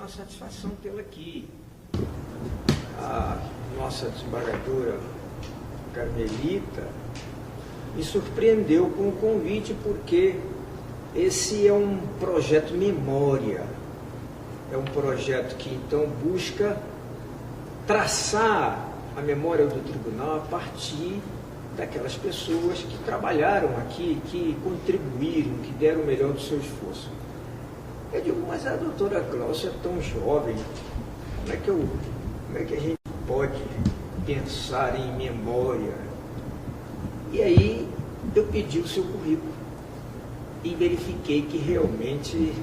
uma satisfação tê-la aqui. A nossa desembargadora Carmelita me surpreendeu com o convite, porque esse é um projeto memória, é um projeto que então busca traçar a memória do tribunal a partir daquelas pessoas que trabalharam aqui, que contribuíram, que deram o melhor do seu esforço. Eu digo, mas a doutora Gláucia é tão jovem, como é que a gente pode pensar em memória? E aí eu pedi o seu currículo e verifiquei que realmente,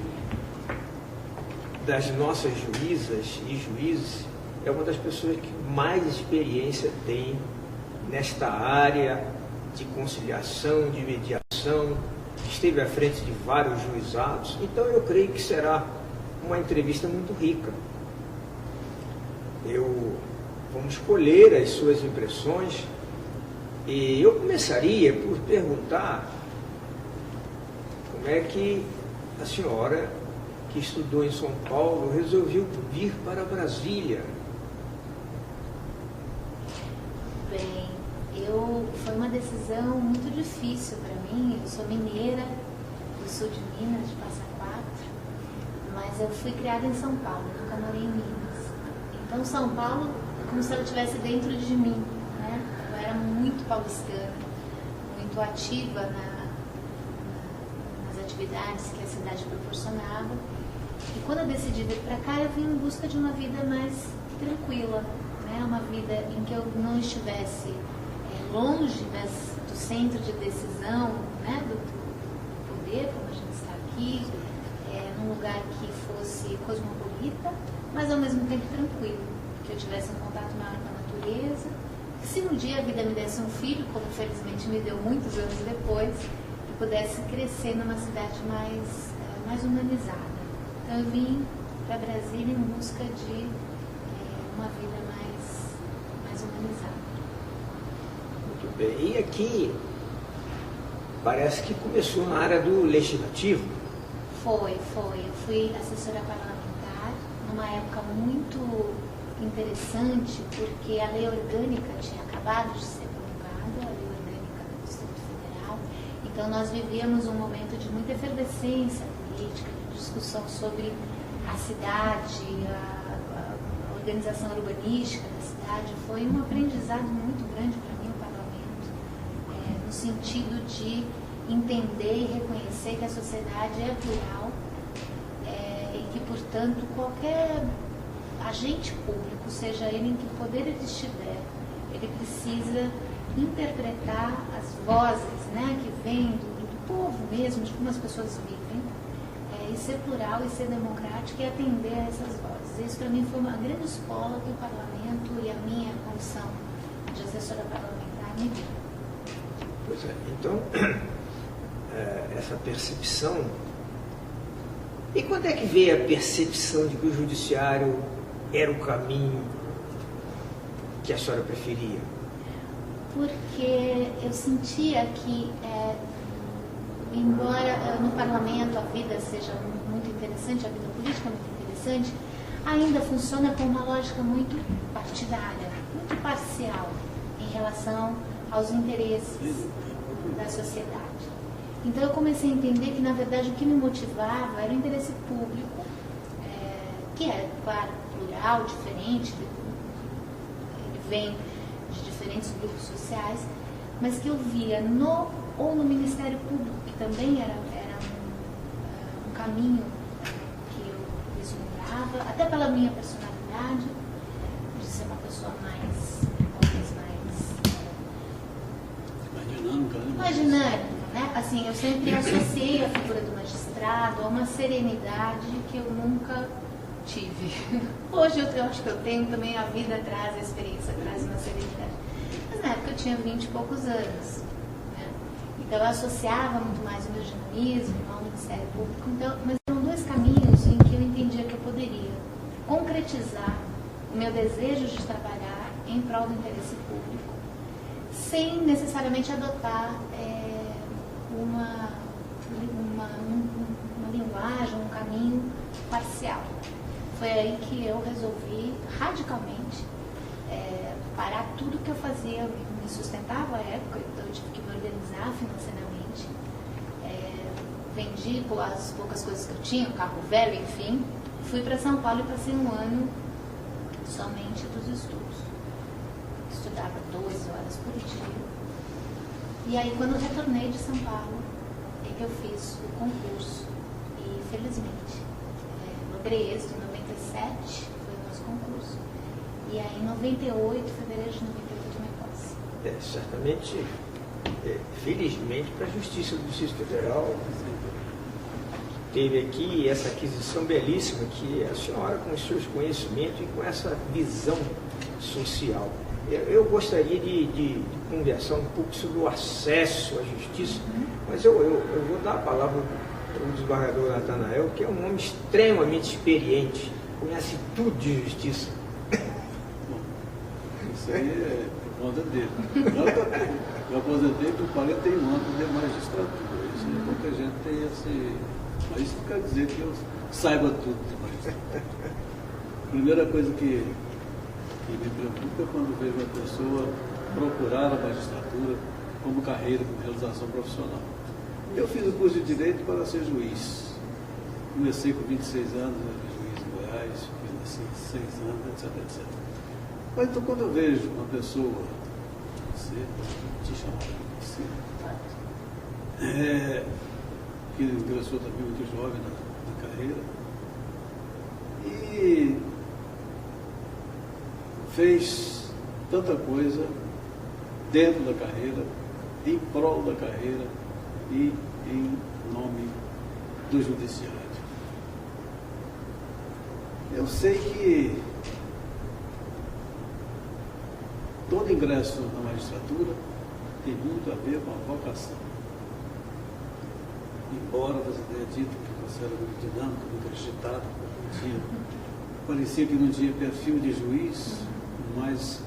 das nossas juízas e juízes, é uma das pessoas que mais experiência tem nesta área de conciliação, de mediação, esteve à frente de vários juizados. Então eu creio que será uma entrevista muito rica. Vamos colher as suas impressões, e eu começaria por perguntar como é que a senhora, que estudou em São Paulo, resolveu vir para Brasília. Bem, foi uma decisão muito difícil para mim. Eu sou mineira, do sul de Minas, de Passa Quatro, mas eu fui criada em São Paulo, nunca morei em Minas. Então São Paulo é como se ela estivesse dentro de mim, né? Eu era muito paulistana, muito ativa nas atividades que a cidade proporcionava. E quando eu decidi vir para cá, eu vim em busca de uma vida mais tranquila, né? Uma vida em que eu não estivesse longe do centro de decisão, né? do poder, como a gente está aqui, num lugar que fosse cosmopolita, mas ao mesmo tempo tranquilo, que eu tivesse um contato maior com a natureza, que se um dia a vida me desse um filho, como felizmente me deu muitos anos depois, que pudesse crescer numa cidade mais humanizada. Então eu vim para Brasília em busca de uma vida mais humanizada. Muito bem. E aqui parece que começou na área do legislativo. Foi. Eu fui assessora parlamentar numa época muito interessante, porque a lei orgânica tinha acabado de ser promulgada, a lei orgânica do Distrito Federal. Então nós vivíamos um momento de muita efervescência política, de discussão sobre a cidade, a organização urbanística da cidade. Foi um aprendizado muito grande para mim, o parlamento, no sentido de entender e reconhecer que a sociedade é plural, e que, portanto, qualquer agente público, seja ele em que poder ele estiver, ele precisa interpretar as vozes, né, que vêm do povo mesmo, de como as pessoas vivem, e ser plural e ser democrático e atender a essas vozes. Isso, para mim, foi uma grande escola que o parlamento e a minha condição de assessora parlamentar me deu. Pois é, então, essa percepção. E quando é que veio a percepção de que o judiciário era o caminho que a senhora preferia? Porque eu sentia que, embora no parlamento a vida seja muito interessante, a vida política é muito interessante, ainda funciona com uma lógica muito partidária, muito parcial em relação aos interesses da sociedade. Então eu comecei a entender que, na verdade, o que me motivava era o interesse público, que é, claro, plural, diferente, ele vem de diferentes grupos sociais, mas que eu via ou no Ministério Público, que também era um caminho que eu vislumbrava, até pela minha personalidade, de ser uma pessoa talvez mais dinâmica, né? Assim, eu sempre associei a figura do magistrado a uma serenidade que eu nunca tive. Hoje eu acho que eu tenho também, a vida traz, a experiência traz uma serenidade. Mas na época eu tinha 20 e poucos anos, né? Então eu associava muito mais o meu dinamismo ao Ministério Público. Então, mas eram dois caminhos em que eu entendia que eu poderia concretizar o meu desejo de trabalhar em prol do interesse público, sem necessariamente adotar uma linguagem, um caminho parcial. foi aí que eu resolvi radicalmente parar tudo que eu fazia, me sustentava à época, então eu tive que me organizar financeiramente. Vendi as poucas coisas que eu tinha, o carro velho, enfim. Fui para São Paulo e passei um ano somente dos estudos. Estudava 12 horas por dia. E aí, quando eu retornei de São Paulo, é que eu fiz o concurso. E, felizmente, logrei êxito em 97, foi o nosso concurso. E aí, em 98, fevereiro de 98, eu tomei posse. Certamente, felizmente, para a Justiça do Distrito Federal, teve aqui essa aquisição belíssima que a senhora, com os seus conhecimentos e com essa visão social. Eu gostaria de conversar um pouco sobre o acesso à justiça, mas eu vou dar a palavra para o desembargador Natanael, que é um homem extremamente experiente, conhece tudo de justiça. Bom, isso aí é por conta dele. Eu aposentei por 41 anos de magistratura. Isso é pouca gente tem esse... Mas isso não quer dizer que eu saiba tudo de magistratura. A primeira coisa que me preocupa é quando vejo uma pessoa procurar a magistratura como carreira, como realização profissional. Eu fiz o curso de Direito para ser juiz. Comecei com 26 anos, juiz em Goiás, fiz assim 6 anos, etc, etc. Mas então quando eu vejo uma pessoa, você, te chamar você, que ingressou também muito jovem na carreira, e fez tanta coisa dentro da carreira, em prol da carreira e em nome do judiciário. Eu sei que todo ingresso na magistratura tem muito a ver com a vocação. Embora você tenha dito que você era muito dinâmico, muito agitado, parecia que não tinha perfil de juiz, mas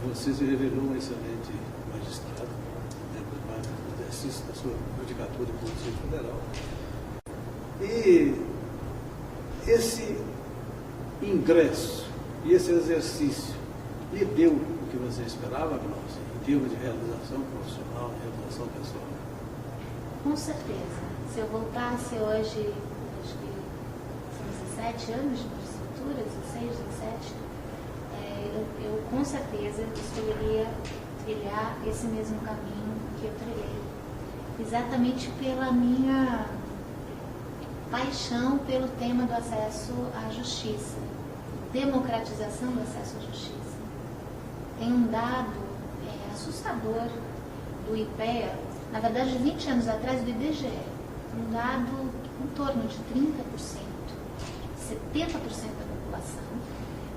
você se revelou um excelente magistrado, dentro do exercício da sua judicatura do Distrito Federal. E esse ingresso e esse exercício lhe deu o que você esperava, Glaucia, em termos de realização profissional, realização pessoal? Com certeza. Se eu voltasse hoje, acho que são 17 anos de magistratura, 16, 17, eu com certeza escolheria trilhar esse mesmo caminho que eu trilhei. Exatamente pela minha paixão pelo tema do acesso à justiça, democratização do acesso à justiça. Tem um dado assustador do IPEA, na verdade, 20 anos atrás, do IBGE, um dado em torno de 30%, 70% da população,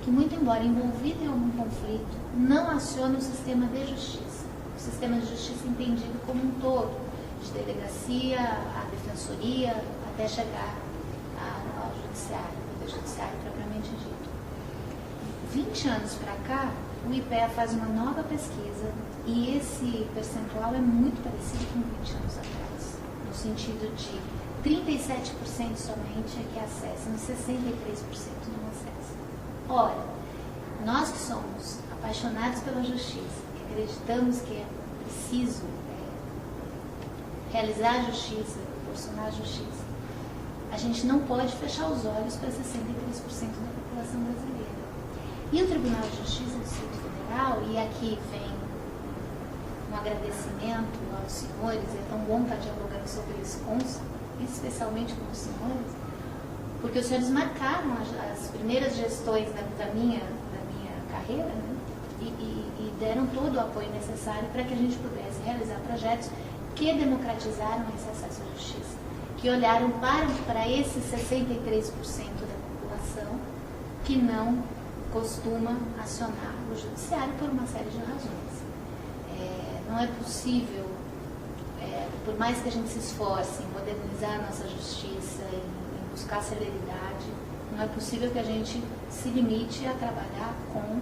que, muito embora envolvida em algum conflito, não aciona o sistema de justiça. O sistema de justiça entendido como um todo, de delegacia à defensoria, até chegar ao judiciário, ao judiciário propriamente dito. 20 anos para cá, o IPEA faz uma nova pesquisa e esse percentual é muito parecido com 20 anos atrás, no sentido de 37% somente é que acessam, 63% não acessam. Ora, nós que somos apaixonados pela justiça, que acreditamos que é preciso realizar a justiça, proporcionar a justiça, a gente não pode fechar os olhos para 63% da população brasileira. E o Tribunal de Justiça do Distrito Federal, e aqui vem um agradecimento aos senhores, é tão bom estar dialogando sobre isso, especialmente com os senhores, porque os senhores marcaram as primeiras gestões da minha carreira, né? E deram todo o apoio necessário para que a gente pudesse realizar projetos que democratizaram esse acesso à justiça, que olharam para esses 63% da população que não costuma acionar o judiciário por uma série de razões. Não é possível, por mais que a gente se esforce em modernizar a nossa justiça, em buscar celeridade, não é possível que a gente se limite a trabalhar com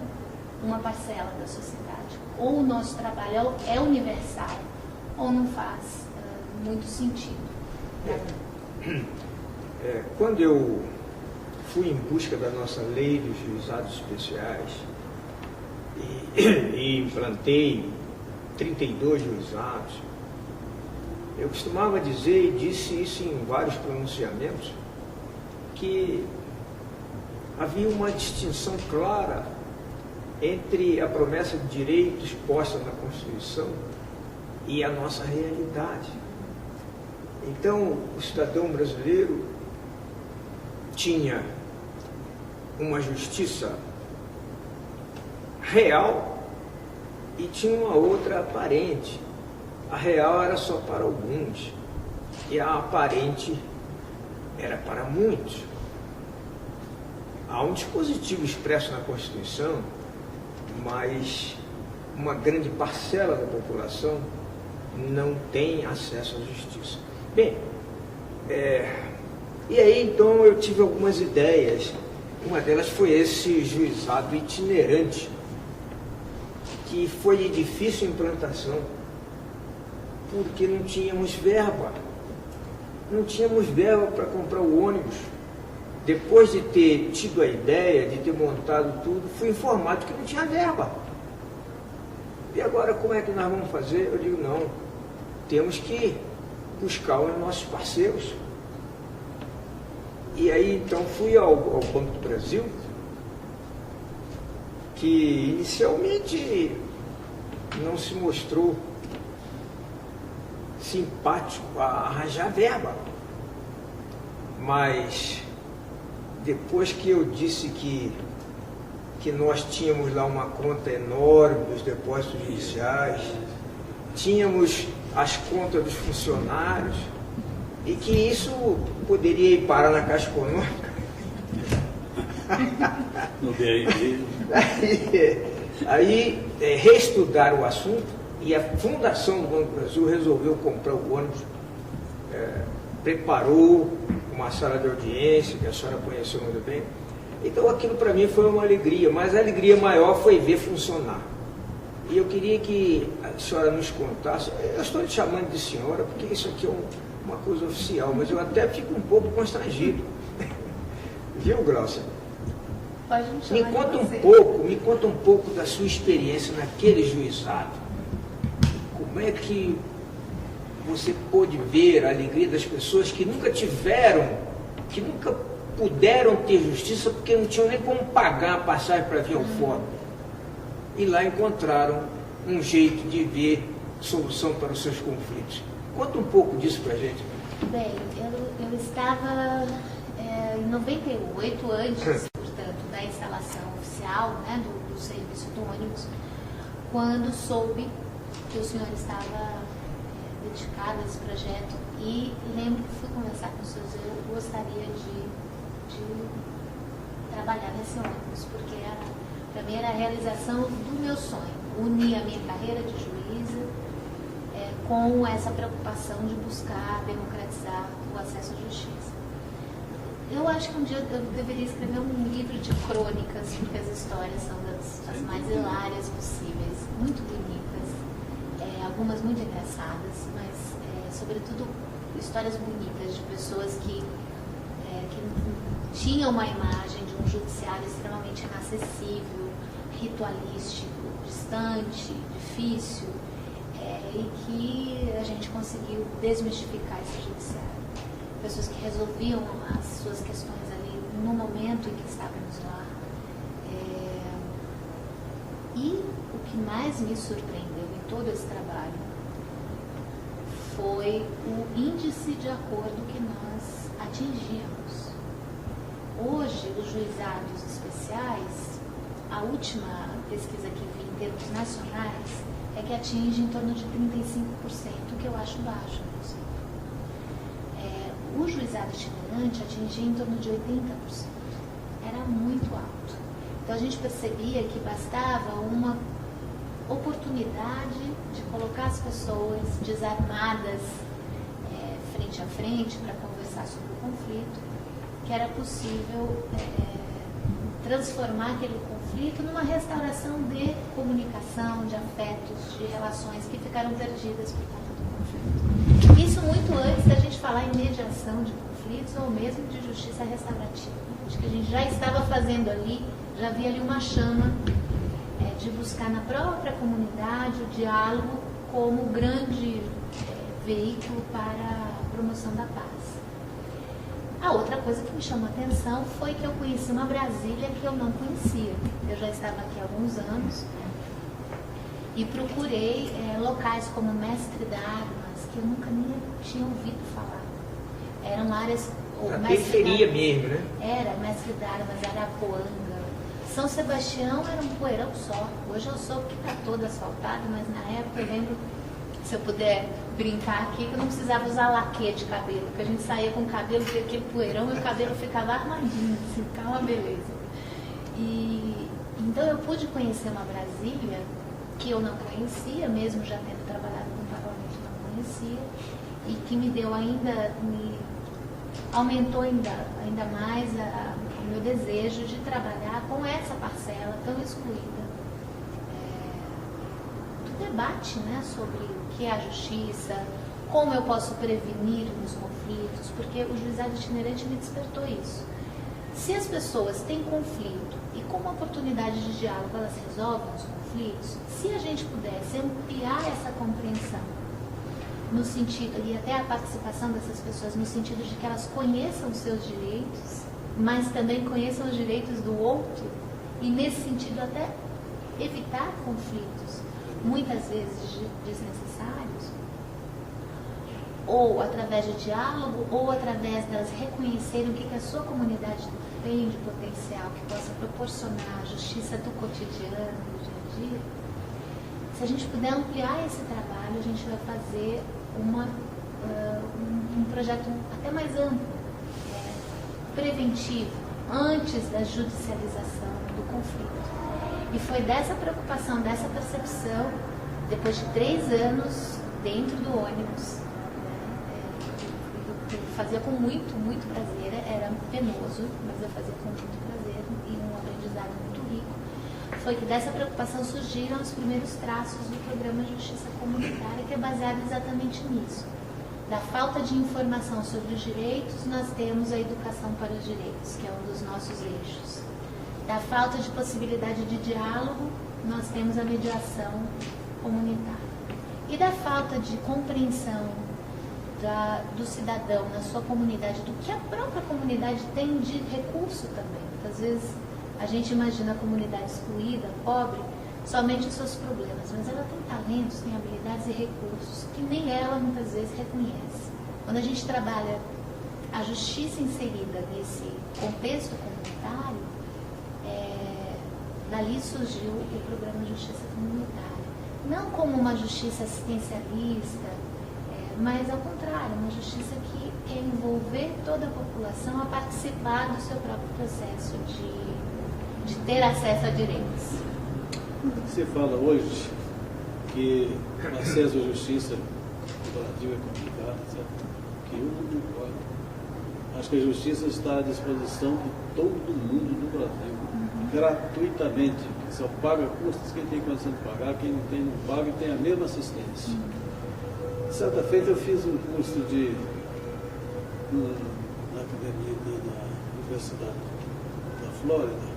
uma parcela da sociedade. Ou o nosso trabalho é universal, ou não faz muito sentido. Quando eu fui em busca da nossa lei dos juizados especiais e implantei 32 juizados. Eu costumava dizer, e disse isso em vários pronunciamentos, que havia uma distinção clara entre a promessa de direitos posta na Constituição e a nossa realidade. Então, o cidadão brasileiro tinha uma justiça real e tinha uma outra aparente. A real era só para alguns e a aparente era para muitos. Há um dispositivo expresso na Constituição, mas uma grande parcela da população não tem acesso à justiça. Bem, e aí então eu tive algumas ideias. Uma delas foi esse juizado itinerante, que foi de difícil implantação, porque não tínhamos verba. Não tínhamos verba para comprar o ônibus. Depois de ter tido a ideia, de ter montado tudo, fui informado que não tinha verba. E agora como é que nós vamos fazer? Eu digo, não, temos que buscar os nossos parceiros. E aí então fui ao Banco do Brasil, que inicialmente não se mostrou simpático a arranjar verba. Mas depois que eu disse que nós tínhamos lá uma conta enorme dos depósitos judiciais, tínhamos as contas dos funcionários, e que isso poderia ir parar na Caixa Econômica. No BRB. Aí reestudaram o assunto e a Fundação do Banco do Brasil resolveu comprar o ônibus, preparou uma sala de audiência, que a senhora conheceu muito bem. Então aquilo para mim foi uma alegria, mas a alegria maior foi ver funcionar. E eu queria que a senhora nos contasse, eu estou lhe chamando de senhora, porque isso aqui é uma coisa oficial, mas eu até fico um pouco constrangido. Viu, Glaucia? Pode me chamar Me conta um pouco da sua experiência naquele juizado. Como é que você pôde ver a alegria das pessoas que nunca tiveram, que nunca puderam ter justiça porque não tinham nem como pagar a passagem para vir ao fórum. E lá encontraram um jeito de ver solução para os seus conflitos. Conta um pouco disso para a gente. Bem, eu estava em 98, antes, portanto, da instalação oficial, né, do serviço do ônibus, quando soube que o senhor estava dedicado a esse projeto, e lembro que fui conversar com o senhor, eu gostaria de trabalhar nesse ônibus, porque para mim era a realização do meu sonho, unir a minha carreira de juíza com essa preocupação de buscar democratizar o acesso à justiça. Eu acho que um dia eu deveria escrever um livro de crônicas, porque as histórias são das mais hilárias possíveis, muito bonitas, algumas muito engraçadas, mas sobretudo histórias bonitas de pessoas que tinham uma imagem de um judiciário extremamente inacessível, ritualístico, distante, difícil, e que a gente conseguiu desmistificar esse judiciário. Pessoas que resolviam as suas questões ali no momento em que estávamos lá. E o que mais me surpreendeu em todo esse trabalho foi o índice de acordo que nós atingíamos. Hoje, os juizados especiais, a última pesquisa que vi em termos nacionais é que atinge em torno de 35%, o que eu acho baixo, inclusive. O juizado itinerante atingia em torno de 80%. Era muito alto. Então a gente percebia que bastava uma oportunidade de colocar as pessoas desarmadas frente a frente para conversar sobre o conflito, que era possível transformar aquele conflito numa restauração de comunicação, de afetos, de relações que ficaram perdidas por conta do conflito. Isso muito antes da gente falar em mediação de conflito. conflitos ou mesmo de justiça restaurativa. Acho que a gente já estava fazendo ali, já havia ali uma chama de buscar na própria comunidade o diálogo como grande veículo para a promoção da paz. A outra coisa que me chamou a atenção foi que eu conheci uma Brasília que eu não conhecia. Eu já estava aqui há alguns anos e procurei locais como Mestre d'Armas, que eu nunca nem tinha ouvido falar. Eram áreas... Na periferia mesmo, né? Era Mestre d'Armas, Arapuanga. São Sebastião era um poeirão só. Hoje eu soube que está todo asfaltado, mas na época eu lembro, se eu puder brincar aqui, que eu não precisava usar laque de cabelo, porque a gente saía com o cabelo, via aquele poeirão e o cabelo ficava armadinho, assim, ficava uma beleza. Então eu pude conhecer uma Brasília que eu não conhecia, mesmo já tendo trabalhado no parlamento, não conhecia, e que me deu aumentou ainda mais o meu desejo de trabalhar com essa parcela tão excluída do debate, né, sobre o que é a justiça, como eu posso prevenir os conflitos, porque o juizado itinerante me despertou isso. Se as pessoas têm conflito e com uma oportunidade de diálogo elas resolvem os conflitos, se a gente pudesse ampliar essa compreensão no sentido, e até a participação dessas pessoas, no sentido de que elas conheçam os seus direitos, mas também conheçam os direitos do outro, e nesse sentido até evitar conflitos, muitas vezes desnecessários, ou através de diálogo, ou através delas reconhecerem o que a sua comunidade tem de potencial, que possa proporcionar a justiça do cotidiano, do dia a dia. Se a gente puder ampliar esse trabalho, a gente vai fazer um projeto até mais amplo, preventivo, antes da judicialização do conflito. E foi dessa preocupação, dessa percepção, depois de 3 anos dentro do ônibus, eu fazia com muito, muito prazer, era penoso, mas eu fazia com muito prazer e um aprendizado muito rico. Foi que dessa preocupação surgiram os primeiros traços do programa Justiça Comunitária, que é baseado exatamente nisso. Da falta de informação sobre os direitos, nós temos a educação para os direitos, que é um dos nossos eixos. Da falta de possibilidade de diálogo, nós temos a mediação comunitária. E da falta de compreensão do cidadão na sua comunidade, do que a própria comunidade tem de recurso também. Muitas vezes a gente imagina a comunidade excluída, pobre, somente os seus problemas, mas ela tem talentos, tem habilidades e recursos que nem ela muitas vezes reconhece. Quando a gente trabalha a justiça inserida nesse contexto comunitário, dali surgiu o programa Justiça Comunitária. Não como uma justiça assistencialista, mas ao contrário, uma justiça que quer envolver toda a população a participar do seu próprio processo de ter acesso a direitos. Você fala hoje que o acesso à justiça no Brasil é complicado, certo? Que eu não concordo. Acho que a justiça está à disposição de todo mundo no Brasil, gratuitamente. Só paga custos quem tem condição de pagar, quem não tem não paga e tem a mesma assistência. Certa feita eu fiz um curso na academia da Universidade da Flórida.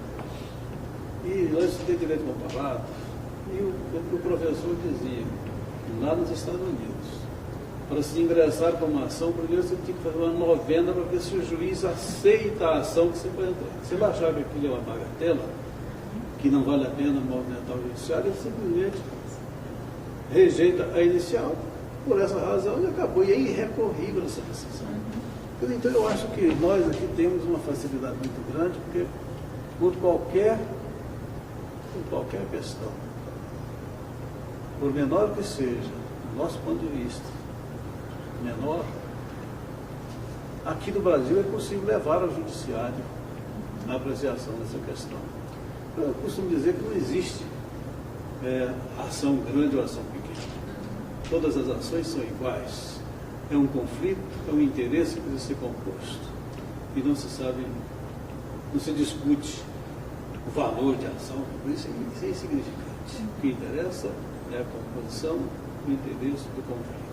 E eu estudei direito comparado, e o professor dizia, lá nos Estados Unidos, para se ingressar para uma ação, primeiro você tem que fazer uma novena para ver se o juiz aceita a ação que você vai entrar. Se ele achar que aquilo é uma bagatela, que não vale a pena movimentar o judiciário, ele simplesmente rejeita a inicial, por essa razão, e acabou. E é irrecorrível essa decisão. Então eu acho que nós aqui temos uma facilidade muito grande, porque por qualquer questão, por menor que seja, do nosso ponto de vista, menor, aqui no Brasil é possível levar ao judiciário a apreciação dessa questão. Eu costumo dizer que não existe ação grande ou ação pequena. Todas as ações são iguais. É um conflito, é um interesse que precisa ser composto. E não se sabe, não se discute o valor de ação, isso é insignificante. O que interessa é a composição, o interesse do conflito.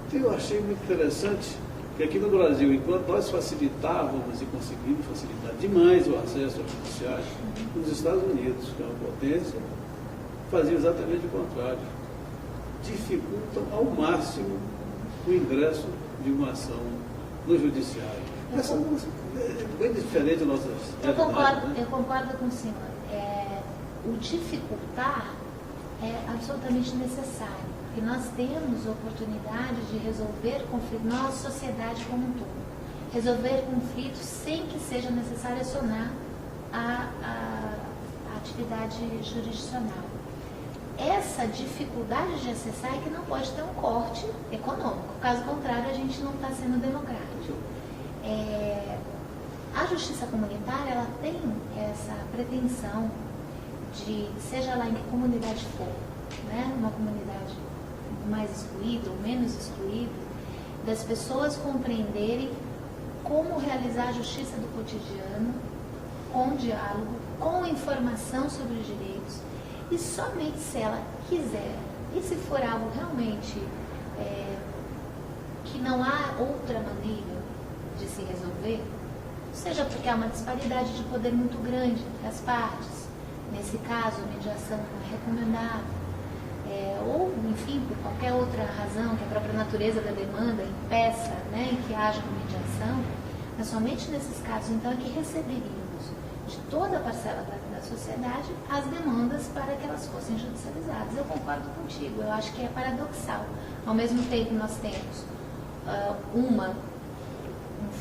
Então, eu achei muito interessante Porque aqui no Brasil, enquanto nós facilitávamos e conseguimos facilitar demais o acesso ao judiciário, os Estados Unidos, que é uma potência, faziam exatamente o contrário. Dificultam ao máximo o ingresso de uma ação no judiciário. Essa é bem diferente da nossa realidade, né? Eu concordo com o senhor. O dificultar é absolutamente necessário, porque nós temos oportunidade de resolver conflitos, nós, sociedade como um todo, resolver conflitos sem que seja necessário acionar a atividade jurisdicional. Essa dificuldade de acessar é que não pode ter um corte econômico, caso contrário a gente não está sendo democrático. A justiça comunitária, ela tem essa pretensão de, seja lá em que comunidade for, né, uma comunidade mais excluída ou menos excluída, das pessoas compreenderem como realizar a justiça do cotidiano, com diálogo, com informação sobre os direitos, e somente se ela quiser, e se for algo realmente que não há outra maneira de se resolver, seja porque há uma disparidade de poder muito grande entre as partes, nesse caso a mediação não é recomendável, ou, enfim, por qualquer outra razão que a própria natureza da demanda impeça, né, em que haja uma mediação, mas somente nesses casos, então, é que receberíamos de toda a parcela da sociedade as demandas para que elas fossem judicializadas. Eu concordo contigo, eu acho que é paradoxal. Ao mesmo tempo, nós temos um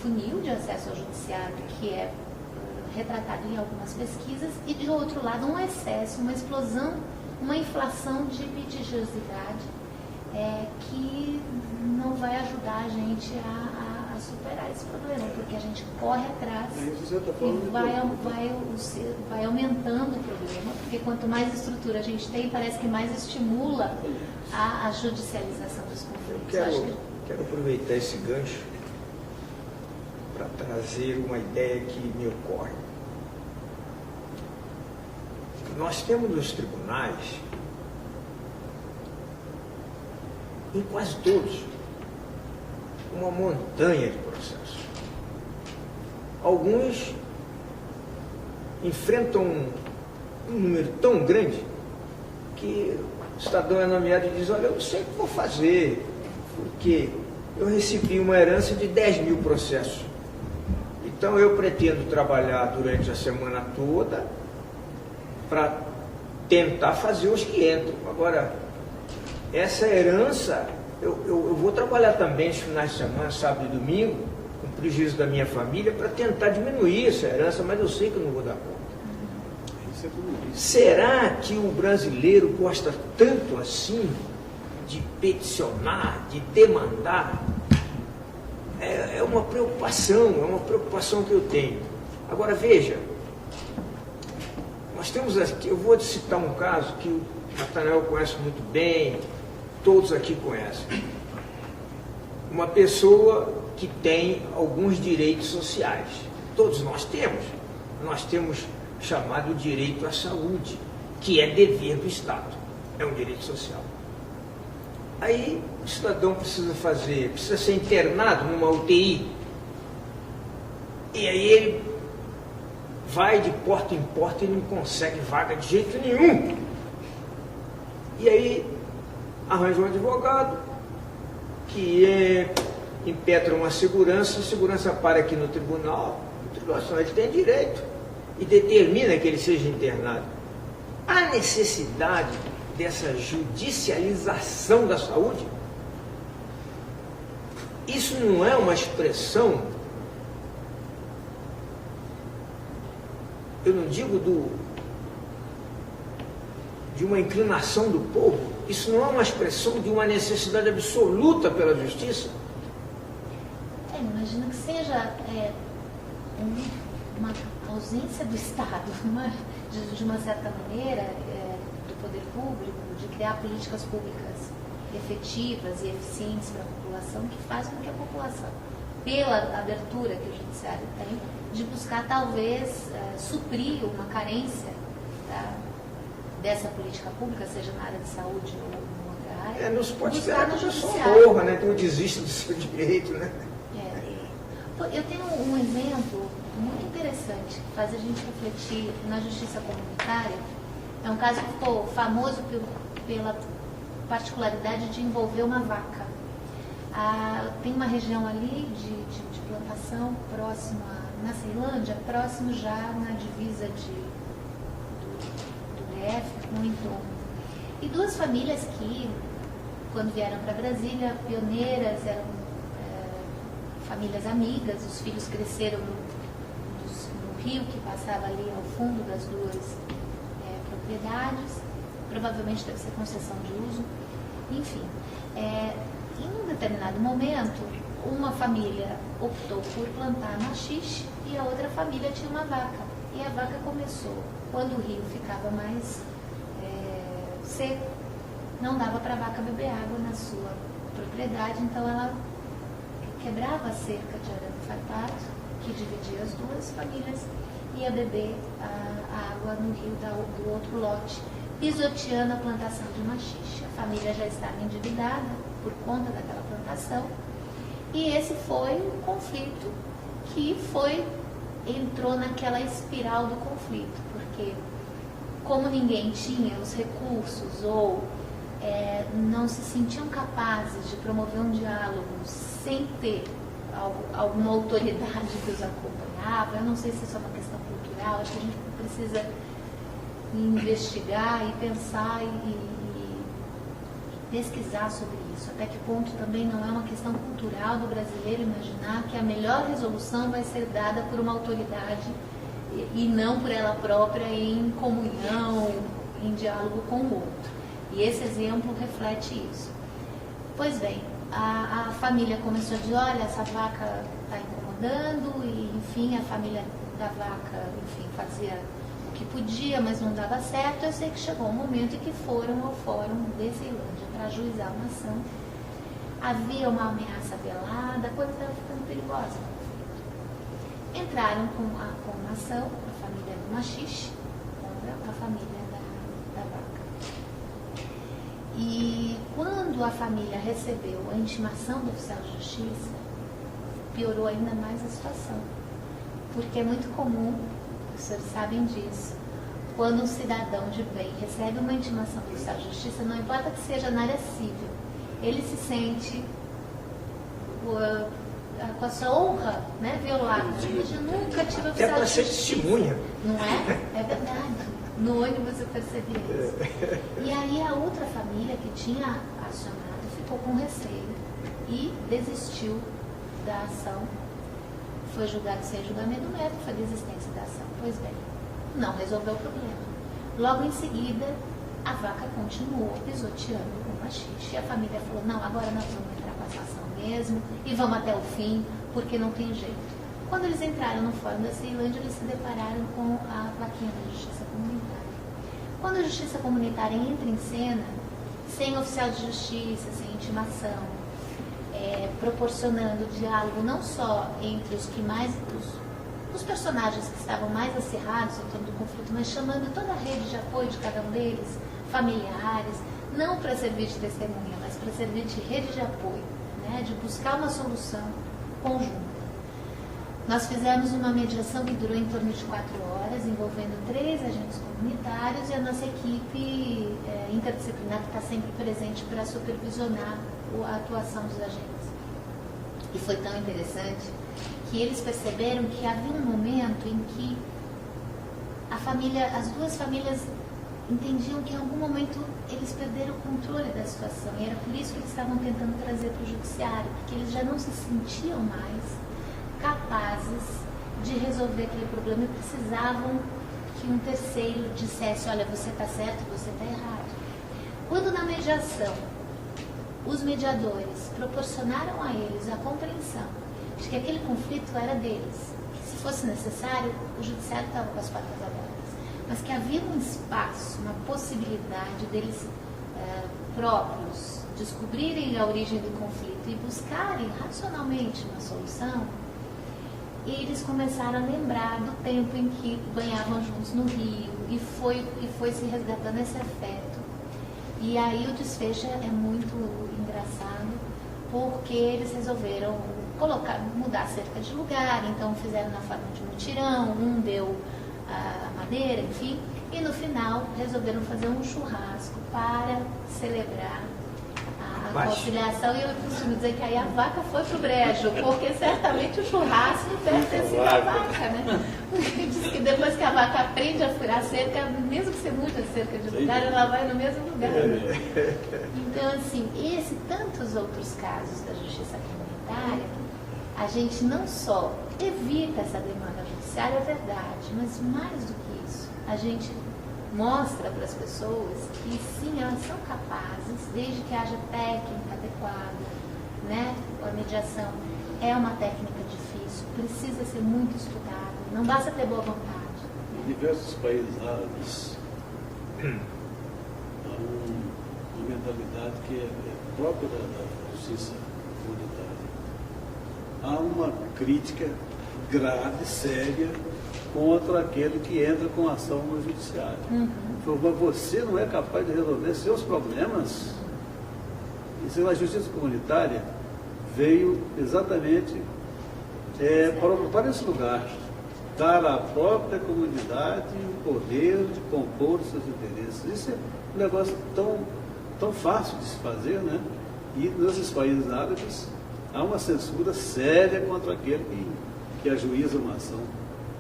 funil de acesso ao judiciário que é retratado em algumas pesquisas, e de outro lado um excesso, uma explosão, uma inflação de litigiosidade que não vai ajudar a gente a superar esse problema, porque a gente corre atrás e vai aumentando o problema, porque quanto mais estrutura a gente tem, parece que mais estimula a judicialização dos conflitos. Quero aproveitar esse gancho para trazer uma ideia que me ocorre. Nós temos nos tribunais, em quase todos, uma montanha de processos. Alguns enfrentam um número tão grande que o cidadão é nomeado e diz: olha, eu não sei o que vou fazer, porque eu recebi uma herança de 10 mil processos. Então eu pretendo trabalhar durante a semana toda para tentar fazer os que entram. Agora, essa herança, eu vou trabalhar também nos finais de semana, sábado e domingo, com prejuízo da minha família, para tentar diminuir essa herança, mas eu sei que eu não vou dar conta. Será que o brasileiro gosta tanto assim de peticionar, de demandar? É uma preocupação que eu tenho. Agora veja, nós temos aqui, eu vou citar um caso que o Natanael conhece muito bem, todos aqui conhecem. Uma pessoa que tem alguns direitos sociais. Todos nós temos chamado direito à saúde, que é dever do Estado, é um direito social. Aí o cidadão precisa ser internado numa UTI, e aí ele vai de porta em porta e não consegue vaga de jeito nenhum. E aí arranja um advogado que impetra uma segurança, a segurança para aqui no tribunal, ele tem direito e determina que ele seja internado. Há necessidade dessa judicialização da saúde? Isso não é uma expressão, eu não digo de uma inclinação do povo, isso não é uma expressão de uma necessidade absoluta pela justiça? Imagino que seja uma ausência do Estado, de uma certa maneira, do poder público, de criar políticas públicas efetivas e eficientes para a população, que faz com que a população, pela abertura que o judiciário tem, de buscar talvez suprir uma carência dessa política pública, seja na área de saúde ou em outra área. Não se pode esperar que a pessoa morra, né? Que eu desista do seu direito, né? Eu tenho um exemplo muito interessante que faz a gente refletir na justiça comunitária. É um caso que ficou famoso pela particularidade de envolver uma vaca. Tem uma região ali de plantação próxima, na Ceilândia, próximo já na divisa do DF com o entorno. E duas famílias que, quando vieram para Brasília, pioneiras, eram famílias amigas, os filhos cresceram no rio que passava ali ao fundo das duas propriedades, provavelmente deve ser concessão de uso, enfim. Em um determinado momento, uma família optou por plantar maxixe e a outra família tinha uma vaca. E a vaca começou, quando o rio ficava mais seco, não dava para a vaca beber água na sua propriedade, então ela quebrava a cerca de arame farpado, que dividia as duas famílias, e ia beber a água no rio do outro lote, pisoteando a plantação de maxixe. A família já estava endividada por conta daquela plantação, e esse foi o conflito que entrou naquela espiral do conflito, porque como ninguém tinha os recursos ou não se sentiam capazes de promover um diálogo sem ter alguma autoridade que os acompanhava, eu não sei se isso é uma questão cultural, acho que a gente precisa investigar e pensar e pesquisar sobre isso, até que ponto também não é uma questão cultural do brasileiro imaginar que a melhor resolução vai ser dada por uma autoridade e não por ela própria em comunhão, em diálogo com o outro. E esse exemplo reflete isso. Pois bem, a família começou a dizer, olha, essa vaca está incomodando, e enfim, a família da vaca, enfim, fazia o que podia, mas não dava certo. Eu sei que chegou um momento em que foram ao Fórum de Ceilândia para ajuizar uma ação. Havia uma ameaça velada, a coisa estava ficando perigosa. Entraram com uma ação, a família do maxixe contra a família da vaca. E quando a família recebeu a intimação do oficial de justiça, piorou ainda mais a situação. Porque é muito comum, os senhores sabem disso, quando um cidadão de bem recebe uma intimação do oficial de justiça, não importa que seja na área civil, ele se sente com a sua honra, né, violada. Eu nunca tive oficial para de ser justiça. testemunha. Não é? É verdade. No ônibus eu percebi isso. E aí a outra família que tinha acionado ficou com receio e desistiu da ação. Foi julgado sem julgamento médico, foi desistência da ação. Pois bem, não resolveu o problema. Logo em seguida, a vaca continuou pisoteando o maxixe. E a família falou, não, agora nós vamos entrar com essa ação mesmo e vamos até o fim, porque não tem jeito. Quando eles entraram no Fórum da Ceilândia, eles se depararam com a plaquinha da Justiça Comunitária. Quando a Justiça Comunitária entra em cena, sem oficial de justiça, sem intimação, proporcionando diálogo não só entre os personagens que estavam mais acirrados em torno do conflito, mas chamando toda a rede de apoio de cada um deles, familiares, não para servir de testemunha, mas para servir de rede de apoio, né, de buscar uma solução conjunta. Nós fizemos uma mediação que durou em torno de 4 horas, envolvendo 3 agentes comunitários e a nossa equipe interdisciplinar que está sempre presente para supervisionar a atuação dos agentes. E foi tão interessante que eles perceberam que havia um momento em que as duas famílias entendiam que em algum momento eles perderam o controle da situação. E era por isso que eles estavam tentando trazer para o judiciário, porque eles já não se sentiam mais capazes de resolver aquele problema e precisavam que um terceiro dissesse, olha, você está certo, você está errado. Quando na mediação os mediadores proporcionaram a eles a compreensão de que aquele conflito era deles, que se fosse necessário, o judiciário estava com as portas abertas, mas que havia um espaço, uma possibilidade deles próprios descobrirem a origem do conflito e buscarem racionalmente uma solução, eles começaram a lembrar do tempo em que banhavam juntos no rio e foi se resgatando esse afeto. E aí o desfecho é muito engraçado, porque eles resolveram, mudar a cerca de lugar, então fizeram na forma de mutirão, um deu a madeira, enfim, e no final resolveram fazer um churrasco para celebrar a conciliação. E eu costumo dizer que aí a vaca foi pro brejo, porque certamente o churrasco deve ter sido a vaca, né? Porque diz que depois que a vaca aprende a furar a cerca, mesmo que você mude a cerca de lugar, ela vai no mesmo lugar. Então, assim, esse e tantos outros casos da justiça comunitária, a gente não só evita essa demanda judiciária, é verdade, mas mais do que isso, a gente mostra para as pessoas que sim, elas são capazes, desde que haja técnica adequada, né? A mediação é uma técnica difícil, precisa ser muito estudada, não basta ter boa vontade. Em diversos países árabes há uma mentalidade que é própria da justiça comunitária. Há uma crítica grave, séria, contra aquele que entra com ação no judiciário. Mas você não é capaz de resolver seus problemas? Isso, a justiça comunitária veio exatamente para ocupar esse lugar, dar à própria comunidade o poder de compor os seus interesses. Isso é um negócio tão fácil de se fazer, né? E nesses países árabes há uma censura séria contra aquele que ajuiza uma ação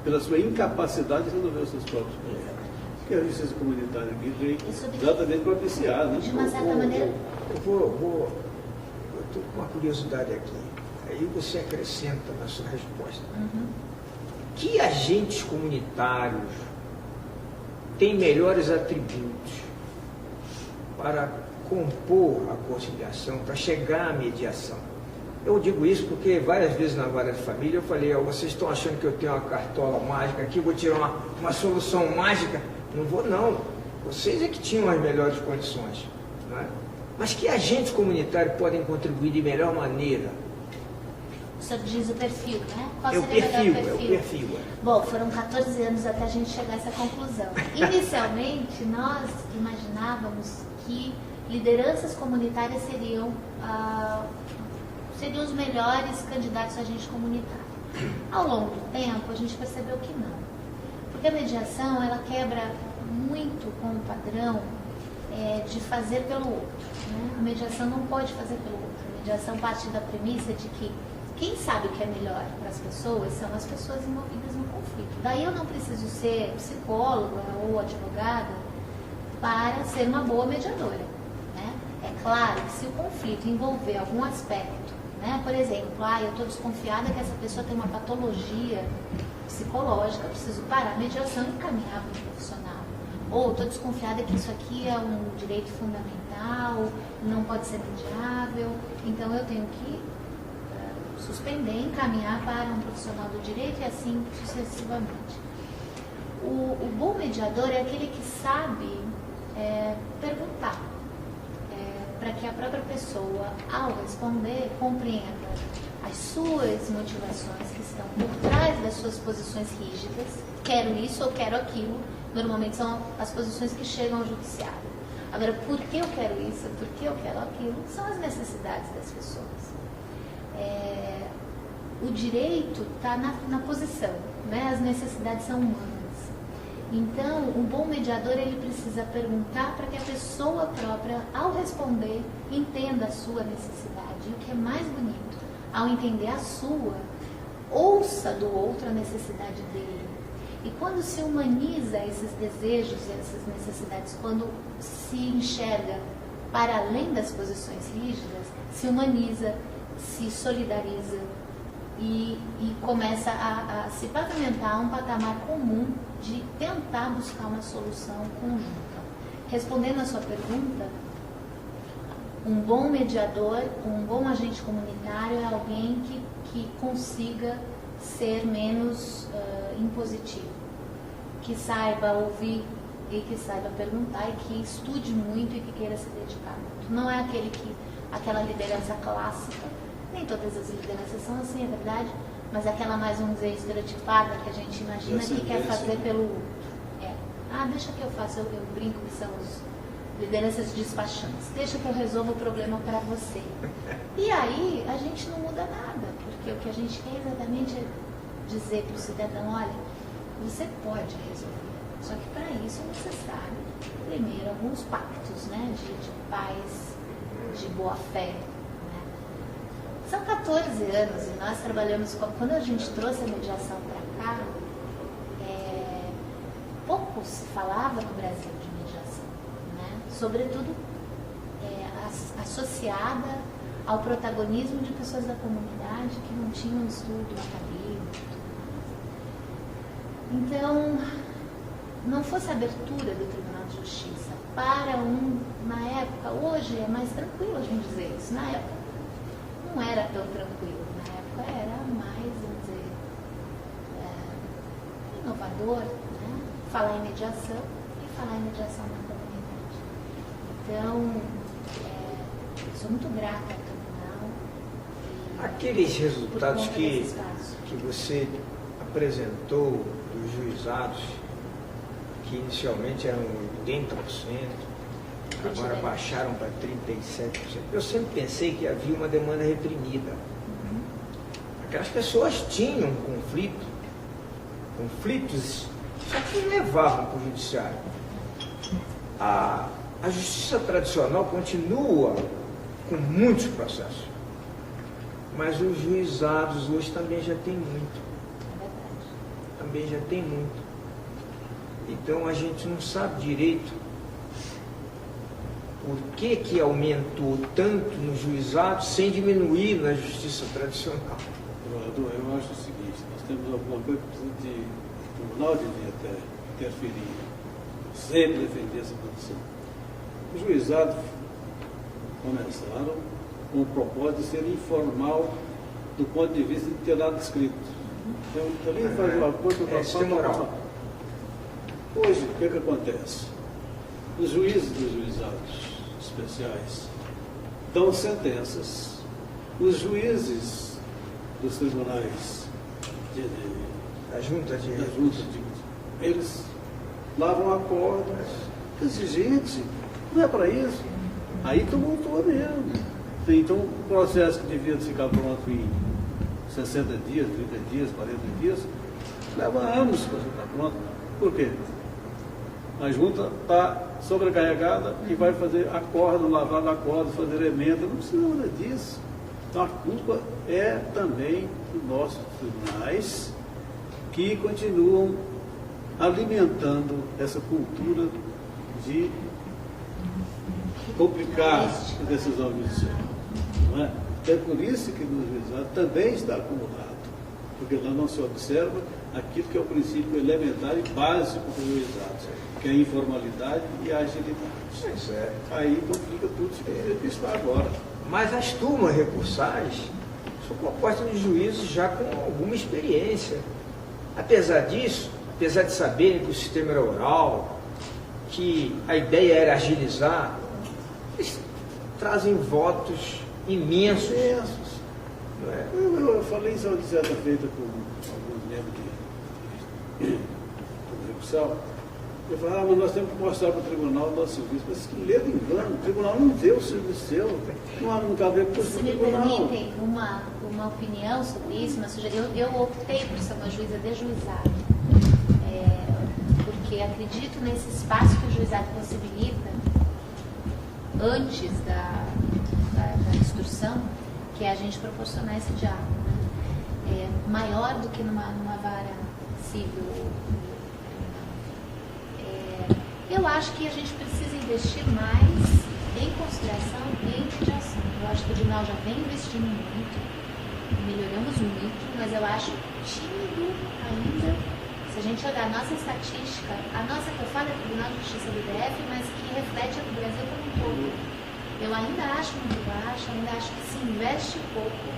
pela sua incapacidade de resolver os seus próprios problemas. Porque a justiça comunitária aqui veio exatamente propiciar, né? De uma certa maneira. Eu estou com uma curiosidade aqui. Aí você acrescenta na sua resposta. Que agentes comunitários têm melhores atributos para compor a conciliação, para chegar à mediação? Eu digo isso porque várias vezes na vara de família eu falei, vocês estão achando que eu tenho uma cartola mágica aqui, vou tirar uma solução mágica? Não vou não. Vocês é que tinham as melhores condições. Não é? Mas que agentes comunitários podem contribuir de melhor maneira? O senhor diz o perfil, né? Qual É o seria perfil, o perfil? Bom, foram 14 anos até a gente chegar a essa conclusão. Inicialmente, nós imaginávamos que lideranças comunitárias seriam os melhores candidatos a agente comunitário. Ao longo do tempo, a gente percebeu que não. Porque a mediação, ela quebra muito com o padrão de fazer pelo outro. Né? A mediação não pode fazer pelo outro. A mediação parte da premissa de que quem sabe o que é melhor para as pessoas são as pessoas envolvidas no conflito. Daí eu não preciso ser psicóloga ou advogada para ser uma boa mediadora. Né? É claro que se o conflito envolver algum aspecto, né? Por exemplo, eu estou desconfiada que essa pessoa tem uma patologia psicológica, eu preciso parar a mediação e caminhar para um profissional. Ou estou desconfiada que isso aqui é um direito fundamental, não pode ser mediável, então eu tenho que suspender, encaminhar para um profissional do direito e assim sucessivamente. O bom mediador é aquele que sabe perguntar, para que a própria pessoa, ao responder, compreenda as suas motivações que estão por trás das suas posições rígidas, quero isso ou quero aquilo, normalmente são as posições que chegam ao judiciário. Agora, por que eu quero isso, por que eu quero aquilo, são as necessidades das pessoas. O direito está na posição, né? As necessidades são humanas. Então, um bom mediador, ele precisa perguntar para que a pessoa própria, ao responder, entenda a sua necessidade. E o que é mais bonito, ao entender a sua, ouça do outro a necessidade dele. E quando se humaniza esses desejos e essas necessidades, quando se enxerga para além das posições rígidas, se humaniza, se solidariza e começa a se pavimentar um patamar comum de tentar buscar uma solução conjunta. Respondendo à sua pergunta, um bom mediador, um bom agente comunitário é alguém que consiga ser menos impositivo, que saiba ouvir e que saiba perguntar e que estude muito e que queira se dedicar muito. Não é aquela liderança clássica, nem todas as lideranças são assim, é verdade, mas aquela mais, vamos dizer, estereotipada que a gente imagina que quer fazer pelo outro. Deixa que eu faço, eu brinco que são lideranças despachantes. Deixa que eu resolvo o problema para você. E aí a gente não muda nada, porque o que a gente quer exatamente é dizer para o cidadão, olha, você pode resolver, só que para isso é necessário, primeiro, alguns pactos, né, de paz, de boa fé. Né? São 14 anos e nós trabalhamos, quando a gente trouxe a mediação para cá, pouco se falava no Brasil de mediação, né? Sobretudo associada ao protagonismo de pessoas da comunidade que não tinham estudo acadêmico. Então, não fosse a abertura do Tribunal de Justiça para na época, hoje é mais tranquilo a gente dizer isso, na época não era tão tranquilo, na época era mais, vamos dizer, inovador, né? Falar em mediação e falar em mediação na comunidade. Então, sou muito grata ao tribunal. Aqueles resultados que você apresentou dos juizados, que inicialmente eram 80%, agora baixaram para 37%. Eu sempre pensei que havia uma demanda reprimida. Aquelas pessoas tinham conflitos, só que levavam para o judiciário. A justiça tradicional continua com muitos processos, mas os juizados hoje também já tem muito. Também já tem muito. Então a gente não sabe direito por que aumentou tanto no juizado sem diminuir na justiça tradicional. Eu acho o seguinte, nós temos alguma coisa que precisa de o tribunal devia até interferir, sempre defender essa posição. Os juizados começaram com o propósito de ser informal do ponto de vista de ter nada escrito. Então, ali faz uma coisa moral. Hoje, o que acontece? Os juízes dos juizados especiais dão sentenças. Os juízes dos tribunais a junta de eles lavam acordos. Gente, não é para isso. Aí tumultua mesmo. Então, um processo que devia ficar pronto em 60 dias, 30 dias, 40 dias, leva anos para ficar pronto. Por quê? A junta está sobrecarregada e vai fazer acordo, lavar acordo, fazer emenda. Não precisa nada disso. Então, a culpa é também dos nossos tribunais, que continuam alimentando essa cultura de complicar a decisão judicial. Não é? É por isso que no juizado também está acumulado, porque lá não se observa aquilo que é o princípio elementar e básico do juizado, que é a informalidade e a agilidade. Aí complica tudo, isso que está agora. Mas as turmas recursais são compostas de juízes já com alguma experiência. Apesar disso, apesar de saberem que o sistema era oral, que a ideia era agilizar, eles trazem votos imensos. Não é? Eu falei isso de certa feita com alguns membros de execução. Eu falei, mas nós temos que mostrar para o tribunal o nosso serviço. Mas que ledo engano, o tribunal não deu o serviço seu. Não cabe a Se me permitem uma opinião sobre isso, eu optei por ser uma juíza de juizado, porque acredito nesse espaço que o juizado possibilita antes da instrução, que é a gente proporcionar esse diálogo, né? Maior do que numa vara civil. Eu acho que a gente precisa investir mais em conciliação e em mediação. Eu acho que o tribunal já vem investindo muito, melhoramos muito, mas eu acho tímido ainda. Se a gente olhar a nossa estatística, a nossa que eu falo é Tribunal de Justiça do DF, mas que reflete o Brasil como um todo. Eu ainda acho muito baixo, ainda acho que se investe pouco,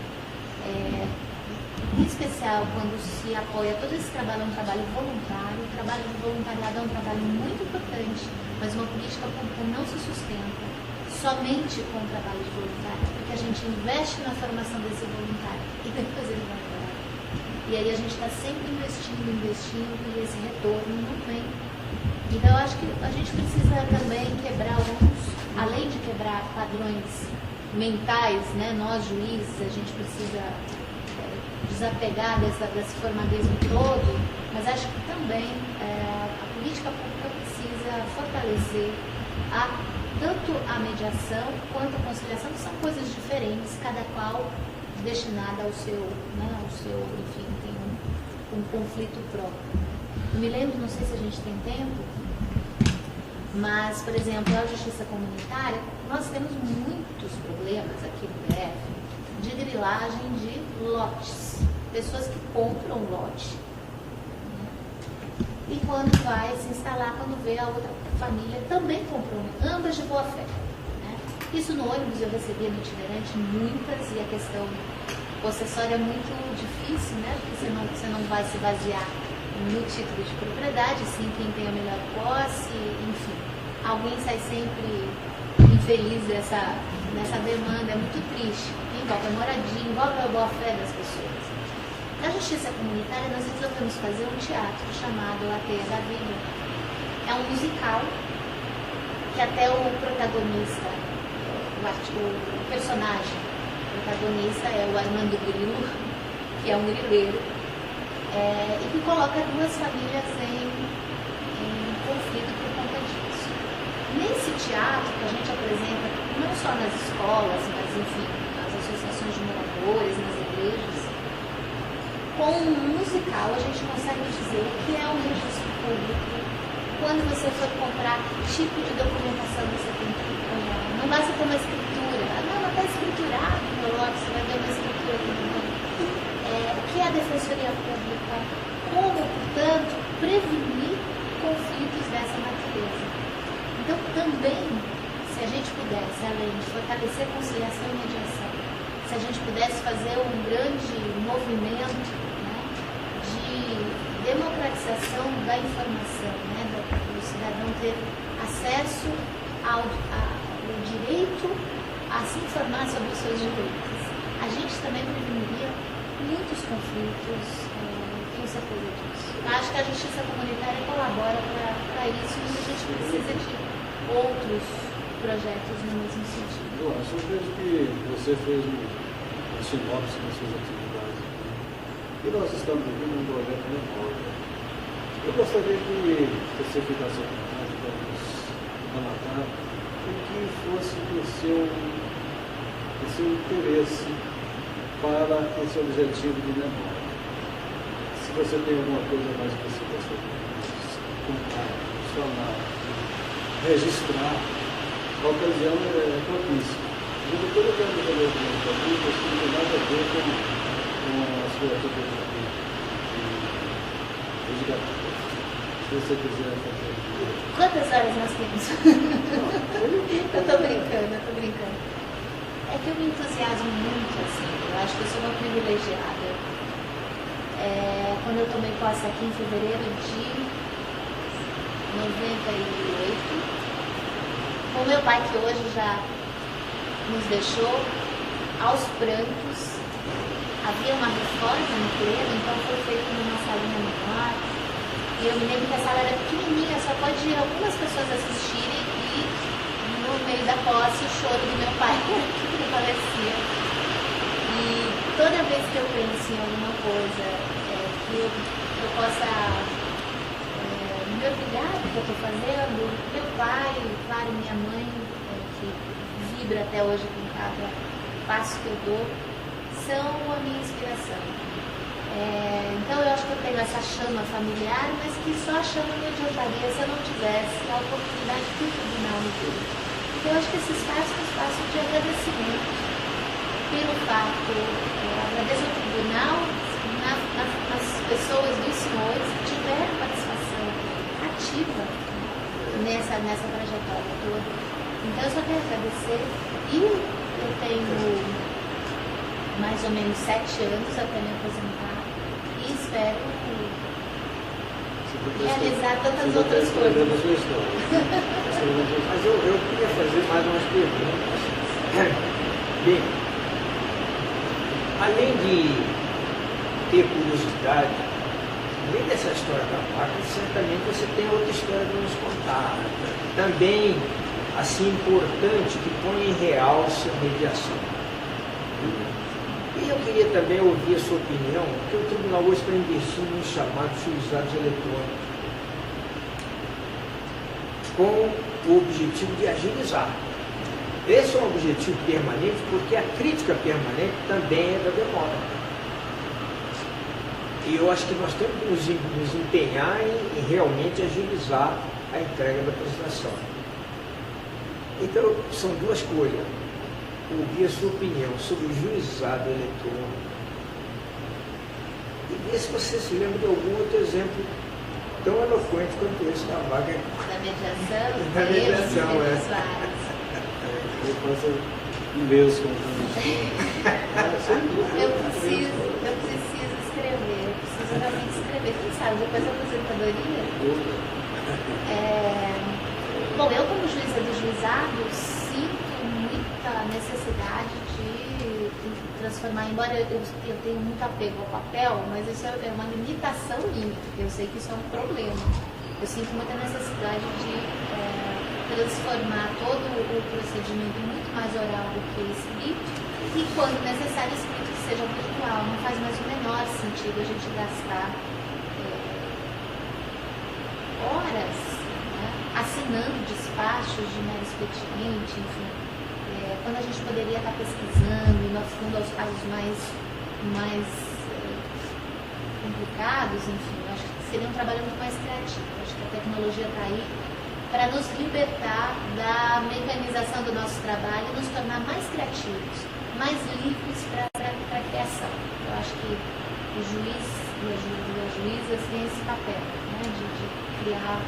em especial quando se apoia todo esse trabalho, é um trabalho voluntário. O trabalho de voluntariado é um trabalho muito importante, mas uma política pública não se sustenta somente com o trabalho de voluntário, porque a gente investe na formação desse voluntário e depois ele vai embora. E aí a gente está sempre investindo e esse retorno não vem. Então eu acho que a gente precisa também quebrar alguns padrões mentais, né? Nós juízes, a gente precisa desapegar desse formadismo todo, mas acho que também a política pública precisa fortalecer tanto a mediação quanto a conciliação, que são coisas diferentes, cada qual destinada ao seu, enfim, tem um conflito próprio. Eu me lembro, não sei se a gente tem tempo, mas, por exemplo, a justiça comunitária, nós temos muitos problemas aqui no DF de grilagem de lotes, pessoas que compram lote, né? E quando vai se instalar, quando vê a outra família também comprou, ambas de boa fé, né? Isso no ônibus eu recebia no itinerante muitas, e a questão possessória é muito difícil, né? Porque você não vai se basear no título de propriedade, sim quem tem a melhor posse, enfim. Alguém sai sempre infeliz nessa demanda, é muito triste. Envolve a moradia, envolve a boa-fé das pessoas. Na justiça comunitária, nós resolvemos fazer um teatro chamado A Teia da Vida. É um musical que até o protagonista, o personagem protagonista é o Armando Grilo, que é um grileiro, e que coloca duas famílias em conflito por conta disso. Nesse teatro que a gente apresenta, não só nas escolas, mas enfim, nas associações de moradores, nas igrejas, com um musical a gente consegue dizer o que é um registro público, quando você for comprar, que tipo de documentação você tem que olhar. Não basta ter uma escritura. Não está escriturado no meu lote, você vai ver uma escritura aqui no meu. O que é a Defensoria Pública? Como, portanto, prevenir conflitos dessa natureza? Então, também, se a gente pudesse, além de fortalecer a conciliação e mediação, se a gente pudesse fazer um grande movimento, né, de democratização da informação, né, do cidadão ter acesso ao direito a se informar sobre os seus direitos, a gente também preveniria muitos conflitos, tenho certeza disso. Acho que a justiça comunitária colabora para isso, mas a gente precisa de outros projetos no mesmo sentido. Eu acho que você fez uma sinopse das suas atividades aqui. E nós estamos vivendo um projeto memória. Eu gostaria que você ficasse à vontade para nos relatar o que fosse o seu interesse para esse objetivo de memória. Se você tem alguma coisa mais que você gostaria de contar, falar, registrar, a ocasião é propícia. Eu depois eu quero fazer algumas perguntas que não tem nada a ver com a sua atividade de resgate. Se você quiser fazer. Quantas horas nós temos? Eu estou brincando. É que eu me entusiasmo muito, assim. Eu acho que eu sou uma privilegiada. Quando eu tomei posse aqui em fevereiro de 98, com meu pai, que hoje já nos deixou, aos prantos, havia uma reforma no pleno, então foi feita numa salinha menor. E eu me lembro que a sala era pequenininha, só pode ir algumas pessoas assistirem, e no meio da posse o choro do meu pai que prevalecia. E toda vez que eu penso em alguma coisa que eu possa me orgulhar do que eu estou fazendo, meu pai, claro, minha mãe, que vibra até hoje com cada passo que eu dou, são a minha inspiração. Então eu acho que eu tenho essa chama familiar, mas que só a chama me adiantaria se eu não tivesse a oportunidade que o tribunal me deu. Então eu acho que esse espaço é um espaço de agradecimento pelo fato, agradeço ao tribunal, nas pessoas dos senhores que tiveram participação ativa nessa trajetória toda. Então eu só quero agradecer, e eu tenho mais ou menos 7 anos até me aposentar e espero realizar tantas outras coisas. Mas eu queria fazer mais umas perguntas. Bem, além de ter curiosidade, além dessa história da vaca, certamente você tem outra história para nos contar. Também assim importante que põe em realce a mediação. E eu queria também ouvir a sua opinião, porque o tribunal hoje está investindo nos chamados juizados eletrônicos, com o objetivo de agilizar. Esse é um objetivo permanente, porque a crítica permanente também é da demora. E eu acho que nós temos que nos empenhar em realmente agilizar a entrega da prestação. Então, são duas coisas. Ouvir a sua opinião sobre o juizado eletrônico e ver se você se lembra de algum outro exemplo tão eloquente quanto esse da vaga. Da mediação? Da mediação, Eu faço e-mails com eu preciso escrever, eu preciso realmente escrever. Quem sabe, depois da aposentadoria? Bom, eu como juíza do juizado sinto muita necessidade de transformar, embora eu tenha muito apego ao papel, mas isso é uma limitação minha, porque eu sei que isso é um problema. Eu sinto muita necessidade de transformar todo o procedimento muito mais oral do que escrito, e quando necessário escrito que seja virtual. Não faz mais o menor sentido a gente gastar horas, né, assinando despachos de mero expediente, enfim, quando a gente poderia estar pesquisando e ficando aos casos mais complicados, enfim, eu acho que seria um trabalho muito mais criativo. Eu acho que a tecnologia está aí para nos libertar da mecanização do nosso trabalho e nos tornar mais criativos, mais livres para a criação. Eu acho que o juiz e as juízas têm esse papel, né, de criar,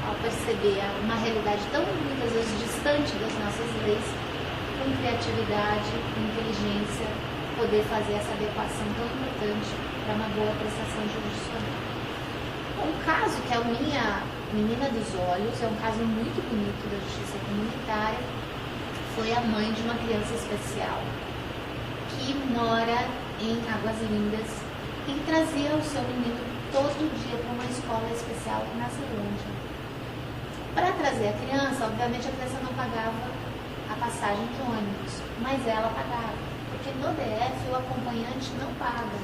ao perceber uma realidade tão muitas vezes distante das nossas leis, com criatividade, com inteligência, poder fazer essa adequação tão importante para uma boa prestação jurisdicional. Um caso que é a minha menina dos olhos, é um caso muito bonito da justiça comunitária, foi a mãe de uma criança especial que mora em Águas Lindas e trazia o seu menino todo dia para uma escola especial na Ceilândia. Para trazer a criança, obviamente a criança não pagava a passagem de ônibus, mas ela pagava, porque no DF o acompanhante não paga.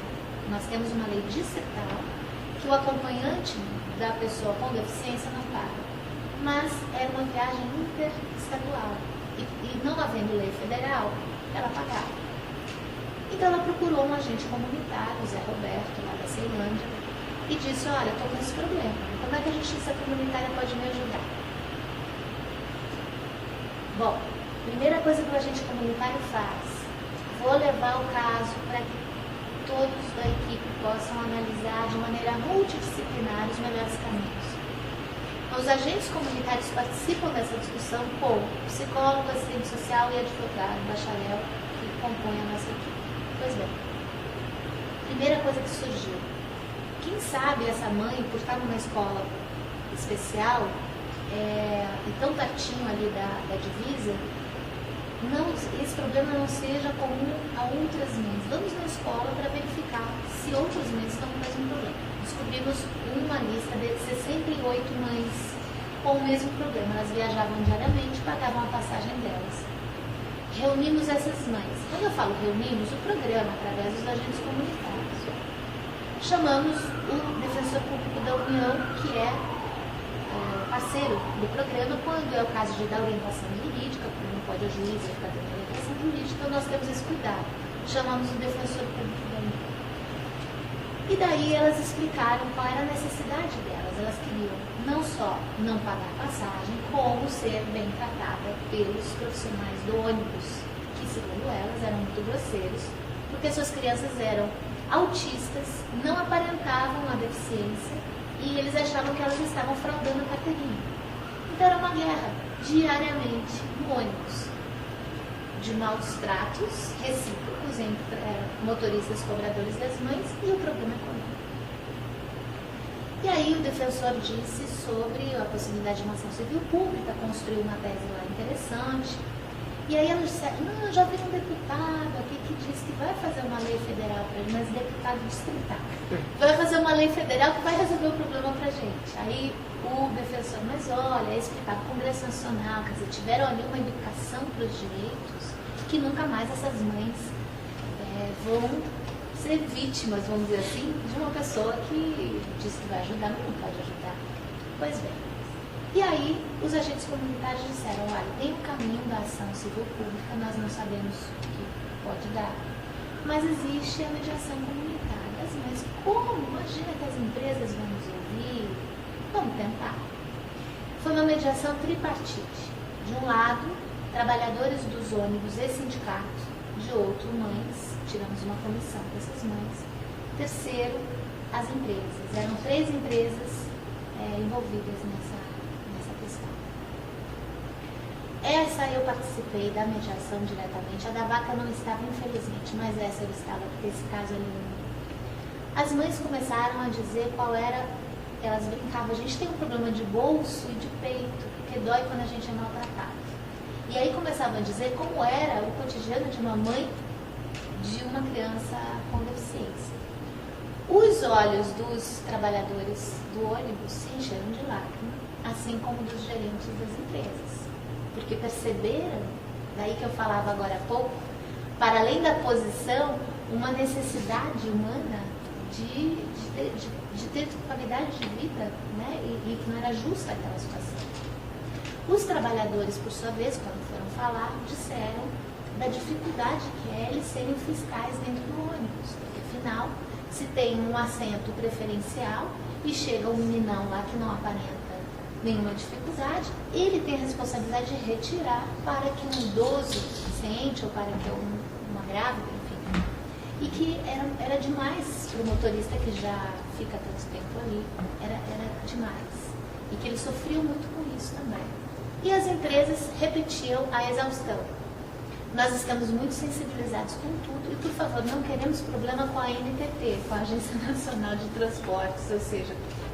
Nós temos uma lei dissetal que o acompanhante da pessoa com deficiência não paga, mas era uma viagem interestadual e não havendo lei federal, ela pagava. Então ela procurou um agente comunitário, o Zé Roberto, lá da Ceilândia, e disse: olha, estou com esse problema, como é que a justiça comunitária pode me ajudar? Bom, primeira coisa que o agente comunitário faz: vou levar o caso para que todos da equipe possam analisar de maneira multidisciplinar os melhores caminhos. Os agentes comunitários participam dessa discussão com psicólogo, assistente social e advogado, bacharel, que compõem a nossa equipe. Pois bem, primeira coisa que surgiu: quem sabe essa mãe, por estar numa escola especial, e tão pertinho ali da divisa, esse problema não seja comum a outras mães. Vamos na escola para verificar se outras mães estão com o mesmo problema. Descobrimos uma lista de 68 mães com o mesmo problema. Elas viajavam diariamente e pagavam a passagem delas. Reunimos essas mães. Quando eu falo reunimos, o programa, através dos agentes comunitários. Chamamos o defensor público da União, que é parceiro do programa, quando é o caso de dar orientação jurídica, porque não pode a juíza ficar dando orientação jurídica, então nós temos esse cuidado. Chamamos o defensor público da União. E daí elas explicaram qual era a necessidade delas. Elas queriam não só não pagar passagem, como ser bem tratada pelos profissionais do ônibus, que segundo elas eram muito grosseiros, porque suas crianças eram autistas, não aparentavam a deficiência, e eles achavam que elas estavam fraudando a carteirinha. Então era uma guerra, diariamente, no ônibus, de maus tratos recíprocos entre motoristas cobradores das mães e o problema econômico. E aí o defensor disse sobre a possibilidade de uma ação civil pública, construiu uma tese lá interessante, E aí elas disseram, não, eu já vi um deputado aqui que diz que vai fazer uma lei federal para ele, mas deputado distrital. Vai fazer uma lei federal que vai resolver o problema para a gente. Aí o defensor, mas olha, é explicar para o Congresso Nacional, quer dizer, tiveram ali uma educação para os direitos que nunca mais essas mães vão ser vítimas, vamos dizer assim, de uma pessoa que diz que vai ajudar, mas não pode ajudar. Pois bem. E aí, os agentes comunitários disseram, olha, tem o caminho da ação civil pública, nós não sabemos o que pode dar, mas existe a mediação comunitária. Mas como? Imagina que as empresas vão nos ouvir. Vamos tentar. Foi uma mediação tripartite. De um lado, trabalhadores dos ônibus e sindicatos, de outro, mães, tivemos uma comissão com essas mães. Terceiro, as empresas. Eram 3 empresas envolvidas nessa questão. Essa eu participei da mediação diretamente. A da vaca não estava, infelizmente, mas essa eu estava, porque esse caso ali não. As mães começaram a dizer qual era. Elas brincavam, a gente tem um problema de bolso e de peito, porque dói quando a gente é maltratado. E aí começavam a dizer como era o cotidiano de uma mãe de uma criança com deficiência. Os olhos dos trabalhadores do ônibus se encheram de lágrimas, assim como dos gerentes das empresas. Porque perceberam, daí que eu falava agora há pouco, para além da posição, uma necessidade humana de ter qualidade de vida, né? E que não era justa aquela situação. Os trabalhadores, por sua vez, quando foram falar, disseram da dificuldade que é eles serem fiscais dentro do ônibus. Porque, afinal, se tem um assento preferencial e chega um meninão lá que não aparenta nenhuma dificuldade, ele tem a responsabilidade de retirar para que um idoso deficiente ou para que uma grávida, enfim. E que era demais para o motorista que já fica tanto tempo ali, era demais. E que eles sofriam muito com isso também. E as empresas repetiam a exaustão. Nós estamos muito sensibilizados com tudo e, por favor, não queremos problema com a ANTT, com a Agência Nacional de Transportes, ou seja,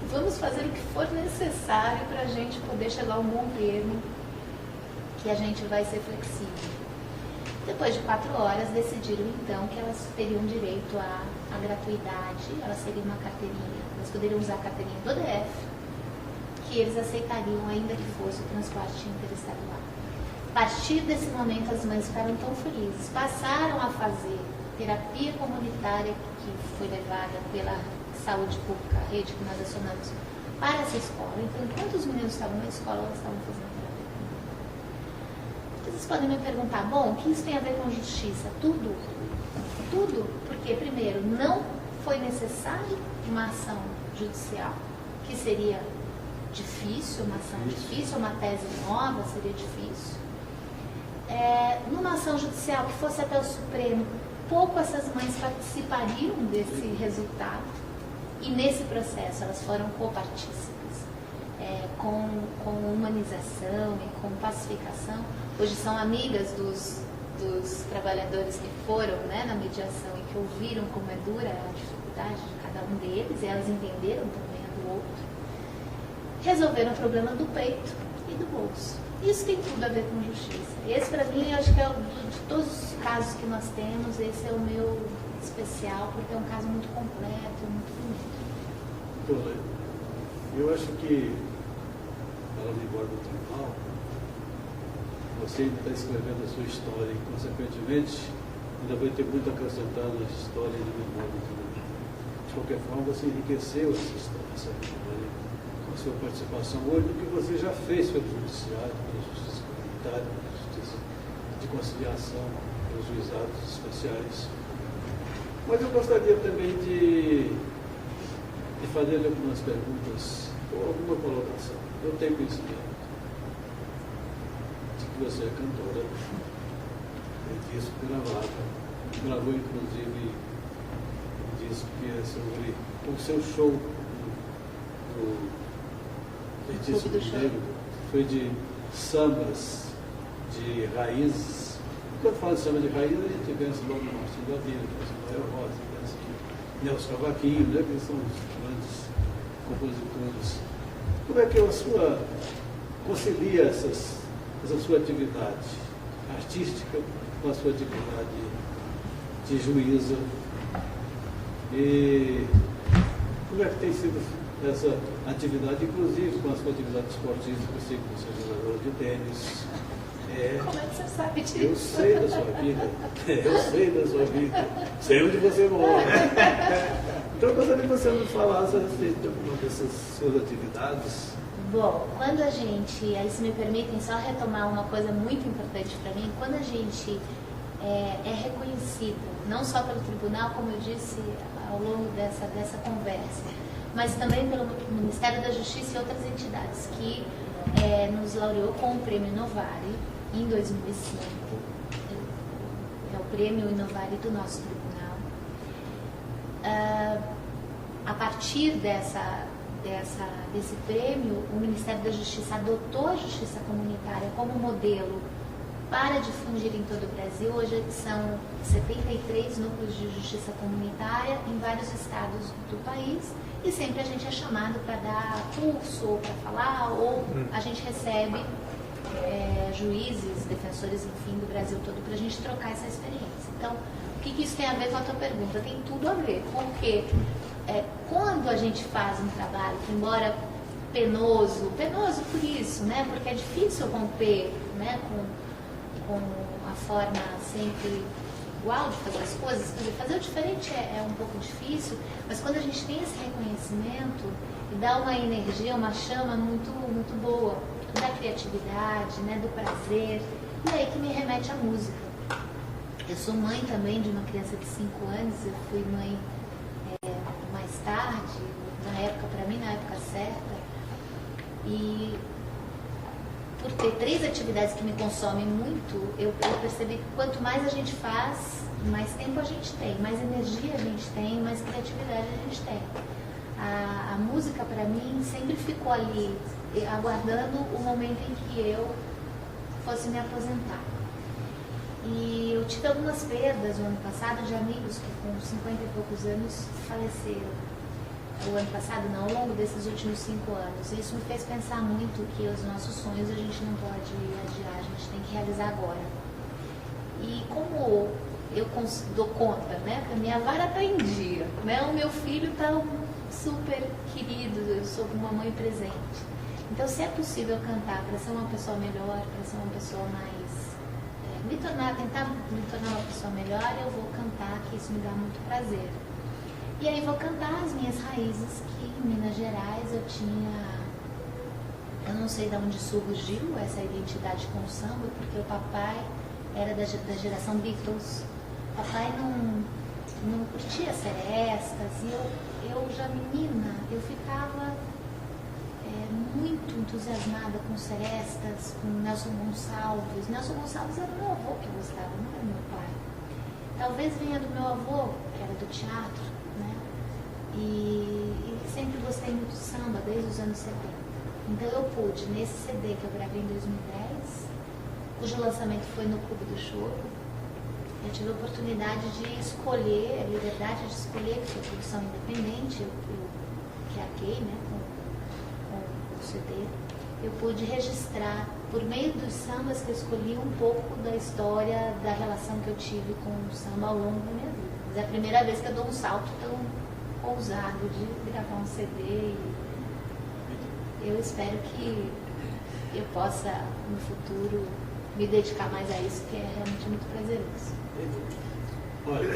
vamos fazer o que for necessário para a gente poder chegar a um bom termo, que a gente vai ser flexível. Depois de 4 horas, decidiram então que elas teriam direito à gratuidade, elas teriam uma carteirinha, elas poderiam usar a carteirinha do DF, que eles aceitariam ainda que fosse o transporte interestadual. A partir desse momento, as mães ficaram tão felizes, passaram a fazer terapia comunitária que foi levada pela saúde pública, a rede que nós acionamos, para essa escola. Então, enquanto os meninos estavam na escola, elas estavam fazendo terapia comunitária. Vocês podem me perguntar, bom, o que isso tem a ver com justiça? Tudo. Tudo, porque, primeiro, não foi necessário uma ação judicial, que seria difícil, uma ação difícil, uma tese nova seria difícil. Numa ação judicial que fosse até o Supremo, pouco essas mães participariam desse resultado, e nesse processo elas foram copartícipes, com humanização e com pacificação. Hoje são amigas dos trabalhadores que foram, né, na mediação e que ouviram como é dura a dificuldade de cada um deles, e elas entenderam também a do outro. Resolveram o problema do peito e do bolso. Isso tem tudo a ver com justiça. Esse, para mim, eu acho que é de todos os casos que nós temos, esse é o meu especial, porque é um caso muito completo, muito bonito. Eu acho que, falando embora do tribunal, você ainda está escrevendo a sua história e, consequentemente, ainda vai ter muito a acrescentar na história de memória do tribunal. De qualquer forma, você enriqueceu essa história, essa memória, com a sua participação hoje, do que você já fez pelo judiciário, pela justiça comunitária, pela justiça de conciliação, pelos juizados especiais. Mas eu gostaria também de fazer algumas perguntas ou alguma colocação. Eu tenho conhecimento de que você é cantora, disco gravado, gravou inclusive um disco que é sobre o seu show no Feitiço do Negro, foi de sambas de raízes. Quando fala de samba de raízes, a gente pensa logo no Martinho da Vila, pensa no Noel Rosa, pensa em Nelson Cavaquinho, né, que são os grandes compositores. Como é que a sua concilia essa sua atividade artística com a sua atividade de juíza. E como é que tem sido essa atividade, inclusive com a sua atividade esportiva? Eu sei que você é jogador de tênis. Como é que você sabe disso? Eu sei da sua vida. Eu sei da sua vida. Sei onde você mora. Então eu gostaria que você me falasse a respeito de alguma dessas suas atividades. Bom, quando a gente, aí se me permitem só retomar uma coisa muito importante para mim, quando a gente é reconhecido, não só pelo tribunal, como eu disse ao longo dessa conversa, mas também pelo Ministério da Justiça e outras entidades que nos laureou com o Prêmio Inovari em 2005. É o Prêmio Inovari do nosso tribunal. A partir desse prêmio, o Ministério da Justiça adotou a justiça comunitária como modelo para difundir em todo o Brasil. Hoje são 73 núcleos de justiça comunitária em vários estados do país, e sempre a gente é chamado para dar curso, ou para falar, ou a gente recebe juízes, defensores, enfim, do Brasil todo, para a gente trocar essa experiência. Então, o que isso tem a ver com a tua pergunta? Tem tudo a ver, porque quando a gente faz um trabalho que, embora penoso por isso, né, porque é difícil romper, né, com a forma sempre igual de fazer as coisas, fazer o diferente é um pouco difícil, mas quando a gente tem esse reconhecimento e dá uma energia, uma chama muito, muito boa da criatividade, né, do prazer, e aí que me remete à música. Eu sou mãe também de uma criança de 5 anos, eu fui mãe mais tarde, na época certa, e por ter 3 atividades que me consomem muito, eu percebi que quanto mais a gente faz, mais tempo a gente tem, mais energia a gente tem, mais criatividade a gente tem. A música, para mim, sempre ficou ali, aguardando o momento em que eu fosse me aposentar. E eu tive algumas perdas no ano passado de amigos que com 50 e poucos anos faleceram. O ano passado não, ao longo desses últimos 5 anos. E isso me fez pensar muito que os nossos sonhos a gente não pode adiar, a gente tem que realizar agora. E como eu dou conta, né, que a minha vara está em dia, né, o meu filho está super querido, eu sou uma mãe presente. Então, se é possível cantar para ser uma pessoa melhor, para ser uma pessoa mais... tentar me tornar uma pessoa melhor, eu vou cantar, que isso me dá muito prazer. E aí vou cantar as minhas raízes, que em Minas Gerais eu não sei de onde surgiu essa identidade com o samba, porque o papai era da geração Beatles. O papai não curtia serestas, e eu já menina, eu ficava muito entusiasmada com serestas, com Nelson Gonçalves. Nelson Gonçalves era o meu avô que eu gostava, não era meu pai. Talvez venha do meu avô, que era do teatro, né? E sempre gostei muito de samba, desde os anos 70. Então eu pude, nesse CD que eu gravei em 2010, cujo lançamento foi no Clube do Choro, eu tive a oportunidade de escolher, a liberdade de escolher, que foi produção independente, eu criei, né, com o CD, eu pude registrar, por meio dos sambas que eu escolhi, um pouco da história, da relação que eu tive com o samba ao longo da minha vida. Mas é a primeira vez que eu dou um salto tão ousado de gravar um CD, e eu espero que eu possa, no futuro, me dedicar mais a isso, que é realmente muito prazeroso. Olha,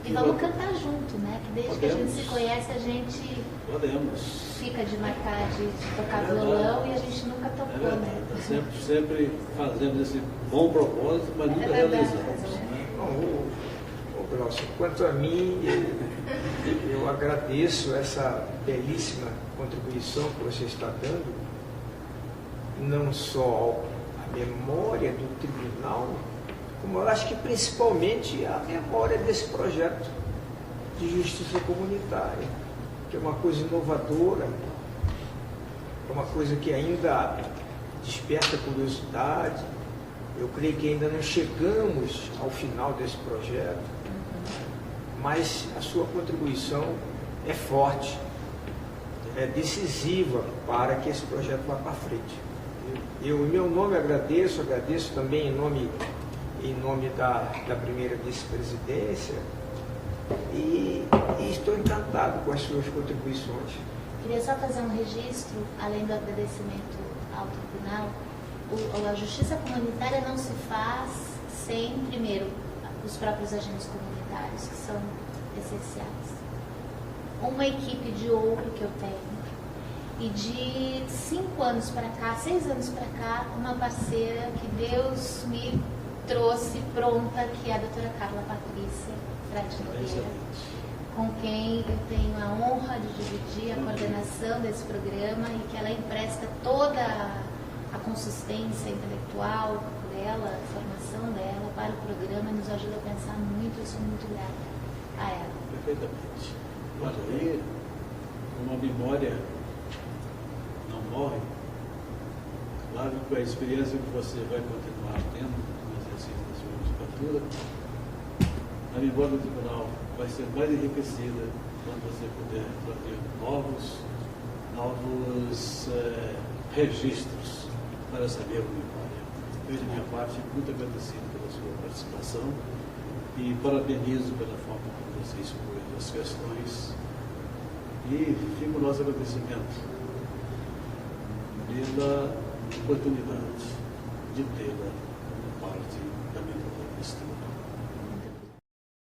e vamos cantar junto, né? Que desde que a gente se conhece, a gente fica de marcar, de tocar violão, e a gente nunca tocou, né? Sempre fazemos esse bom propósito, mas nunca realizamos. Né? Glaucio, quanto a mim, eu agradeço essa belíssima contribuição que você está dando, não só à memória do tribunal, como eu acho que principalmente a memória desse projeto de justiça comunitária, que é uma coisa inovadora, é uma coisa que ainda desperta curiosidade. Eu creio que ainda não chegamos ao final desse projeto, mas a sua contribuição é forte, é decisiva para que esse projeto vá para frente. Eu, em meu nome, agradeço também em nome em nome da primeira vice-presidência e estou encantado com as suas contribuições. Queria só fazer um registro, além do agradecimento ao tribunal. A justiça comunitária não se faz sem, primeiro, os próprios agentes comunitários, que são essenciais. Uma equipe de ouro que eu tenho, e de 5 anos para cá, 6 anos para cá, uma parceira que Deus me trouxe pronta, que é a doutora Carla Patrícia Frade Nogueira, com quem eu tenho a honra de dividir a coordenação desse programa e que ela empresta toda a consistência intelectual dela, a formação dela para o programa e nos ajuda a pensar muito. Eu sou muito grata a ela. Perfeitamente. Olha aí, uma memória não morre. Claro que com a experiência que você vai continuar tendo no exercício da sua judicatura, a memória do tribunal vai ser mais enriquecida quando você puder trazer novos registros para saber a memória. Eu, de minha parte, muito agradecido pela sua participação e parabenizo pela forma como você expôs as questões e fica o nosso agradecimento pela oportunidade de tê-la como parte da metodologia.